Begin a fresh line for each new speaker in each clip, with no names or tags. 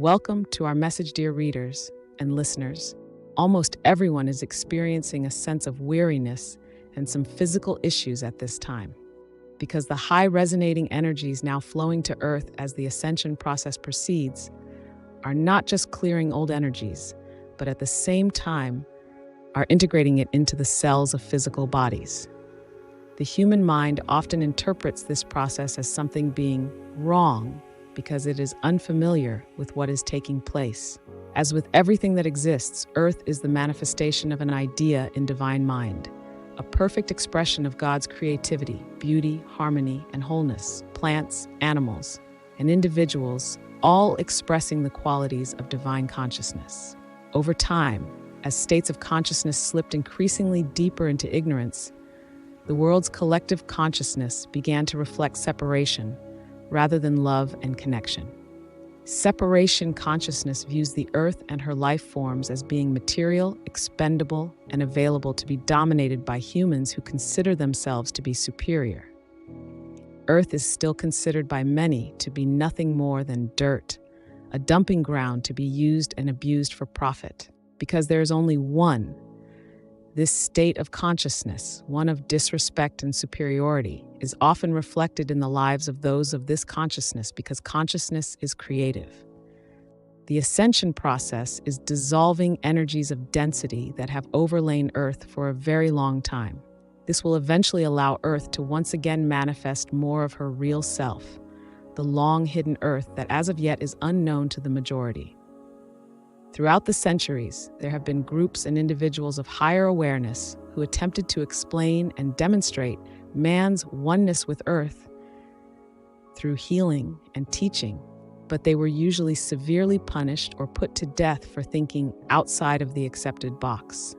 Welcome to our message, dear readers and listeners. Almost everyone is experiencing a sense of weariness and some physical issues at this time, because the high resonating energies now flowing to Earth as the Ascension process proceeds are not just clearing old energies, but at the same time are integrating it into the cells of physical bodies. The human mind often interprets this process as something being wrong because it is unfamiliar with what is taking place. As with everything that exists, Earth is the manifestation of an idea in divine mind, a perfect expression of God's creativity, beauty, harmony, and wholeness. Plants, animals, and individuals, all expressing the qualities of divine consciousness. Over time, as states of consciousness slipped increasingly deeper into ignorance, the world's collective consciousness began to reflect separation rather than love and connection. Separation consciousness views the Earth and her life forms as being material, expendable, and available to be dominated by humans who consider themselves to be superior. Earth is still considered by many to be nothing more than dirt, a dumping ground to be used and abused for profit. Because there is only one, this state of consciousness, one of disrespect and superiority, is often reflected in the lives of those of this consciousness because consciousness is creative. The Ascension process is dissolving energies of density that have overlain Earth for a very long time. This will eventually allow Earth to once again manifest more of her real self, the long-hidden Earth that as of yet is unknown to the majority. Throughout the centuries, there have been groups and individuals of higher awareness who attempted to explain and demonstrate man's oneness with Earth through healing and teaching, but they were usually severely punished or put to death for thinking outside of the accepted box.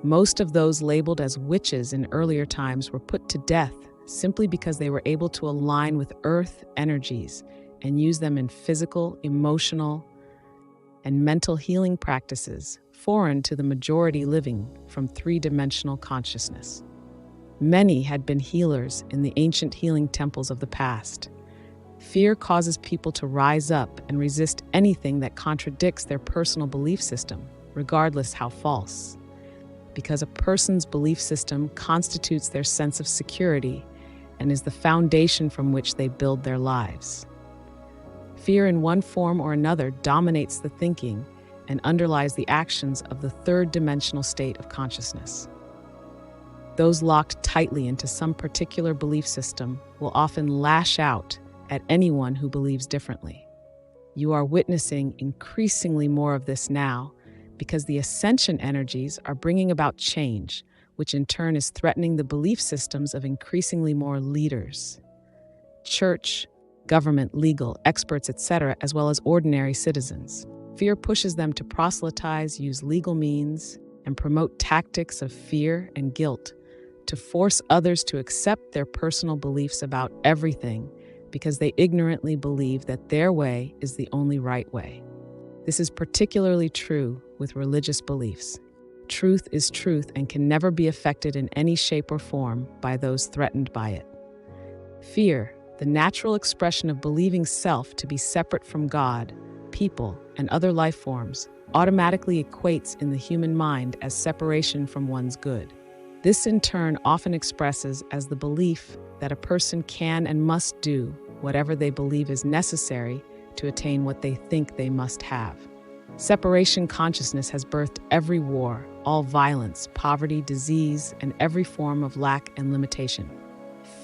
Most of those labeled as witches in earlier times were put to death simply because they were able to align with Earth energies and use them in physical, emotional, and mental healing practices foreign to the majority living from three-dimensional consciousness. Many had been healers in the ancient healing temples of the past. Fear causes people to rise up and resist anything that contradicts their personal belief system, regardless how false. Because a person's belief system constitutes their sense of security and is the foundation from which they build their lives. Fear in one form or another dominates the thinking and underlies the actions of the third-dimensional state of consciousness. Those locked tightly into some particular belief system will often lash out at anyone who believes differently. You are witnessing increasingly more of this now because the Ascension energies are bringing about change, which in turn is threatening the belief systems of increasingly more leaders. Church, government, legal, experts, etc., as well as ordinary citizens. Fear pushes them to proselytize, use legal means, and promote tactics of fear and guilt to force others to accept their personal beliefs about everything because they ignorantly believe that their way is the only right way. This is particularly true with religious beliefs. Truth is truth and can never be affected in any shape or form by those threatened by it. Fear, the natural expression of believing self to be separate from God, people, and other life forms, automatically equates in the human mind as separation from one's good. This in turn often expresses as the belief that a person can and must do whatever they believe is necessary to attain what they think they must have. Separation consciousness has birthed every war, all violence, poverty, disease, and every form of lack and limitation.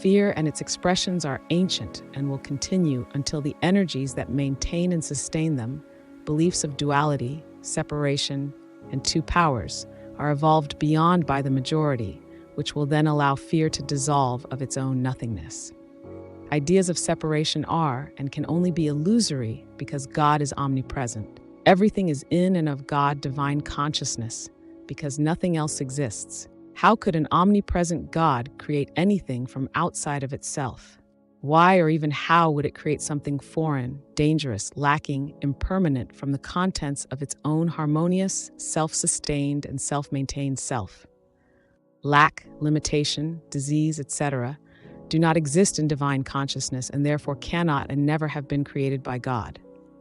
Fear and its expressions are ancient and will continue until the energies that maintain and sustain them, beliefs of duality, separation, and two powers, are evolved beyond by the majority, which will then allow fear to dissolve of its own nothingness. Ideas of separation are and can only be illusory because God is omnipresent. Everything is in and of God divine consciousness because nothing else exists. How could an omnipresent God create anything from outside of itself? Why or even how would it create something foreign, dangerous, lacking, impermanent from the contents of its own harmonious, self-sustained, and self-maintained self? Lack, limitation, disease, etc., do not exist in divine consciousness and therefore cannot and never have been created by God.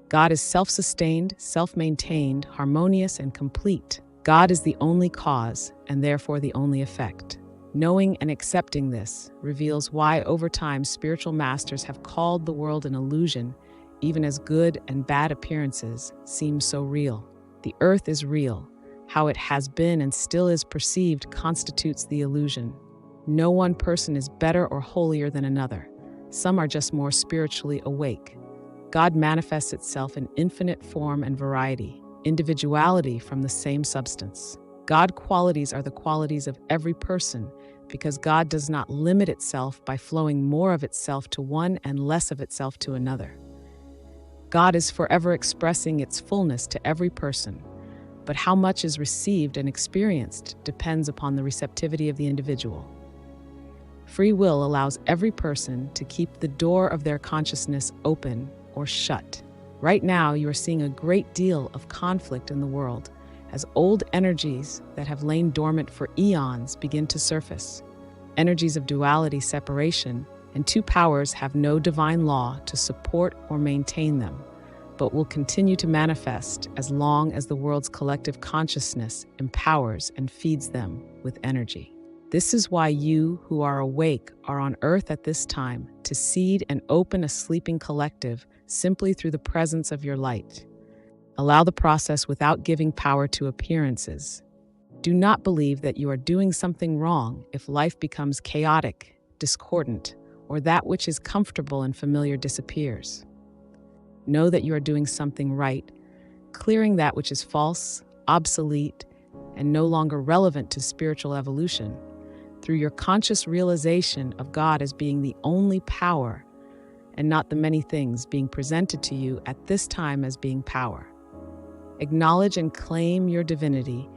God is self-sustained, self-maintained, harmonious, and complete. God is the only cause, and therefore the only effect. Knowing and accepting this reveals why over time spiritual masters have called the world an illusion, even as good and bad appearances seem so real. The earth is real. How it has been and still is perceived constitutes the illusion. No one person is better or holier than another. Some are just more spiritually awake. God manifests itself in infinite form and variety, individuality from the same substance. God qualities are the qualities of every person because God does not limit itself by flowing more of itself to one and less of itself to another. God is forever expressing its fullness to every person, but how much is received and experienced depends upon the receptivity of the individual. Free will allows every person to keep the door of their consciousness open or shut. Right now, you are seeing a great deal of conflict in the world as old energies that have lain dormant for eons begin to surface. Energies of duality, separation, and two powers have no divine law to support or maintain them, but will continue to manifest as long as the world's collective consciousness empowers and feeds them with energy. This is why you who are awake are on earth at this time to seed and open a sleeping collective simply through the presence of your light. Allow the process without giving power to appearances. Do not believe that you are doing something wrong if life becomes chaotic, discordant, or that which is comfortable and familiar disappears. Know that you are doing something right, clearing that which is false, obsolete, and no longer relevant to spiritual evolution, through your conscious realization of God as being the only power and not the many things being presented to you at this time as being power. Acknowledge and claim your divinity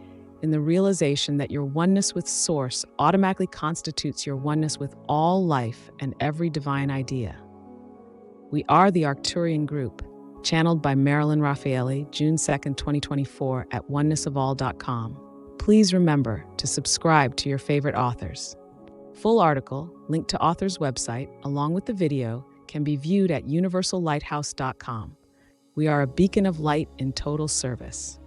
in the realization that your oneness with Source automatically constitutes your oneness with all life and every divine idea. We are the Arcturian group, channeled by Marilyn Raffaele, June 2nd, 2024 at onenessofall.com. Please remember to subscribe to your favorite authors. Full article, linked to author's website, along with the video, can be viewed at universallighthouse.com. We are a beacon of light in total service.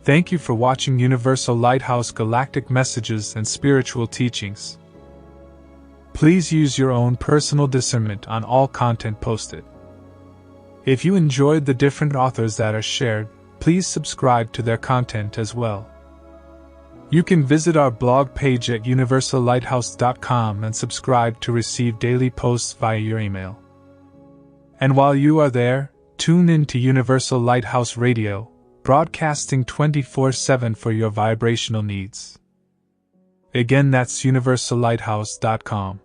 Thank you for watching Universal Lighthouse Galactic Messages and Spiritual Teachings. Please use your own personal discernment on all content posted. If you enjoyed the different authors that are shared, please subscribe to their content as well. You can visit our blog page at universallighthouse.com and subscribe to receive daily posts via your email. And while you are there, tune in to Universal Lighthouse Radio, broadcasting 24/7 for your vibrational needs. Again, that's universallighthouse.com.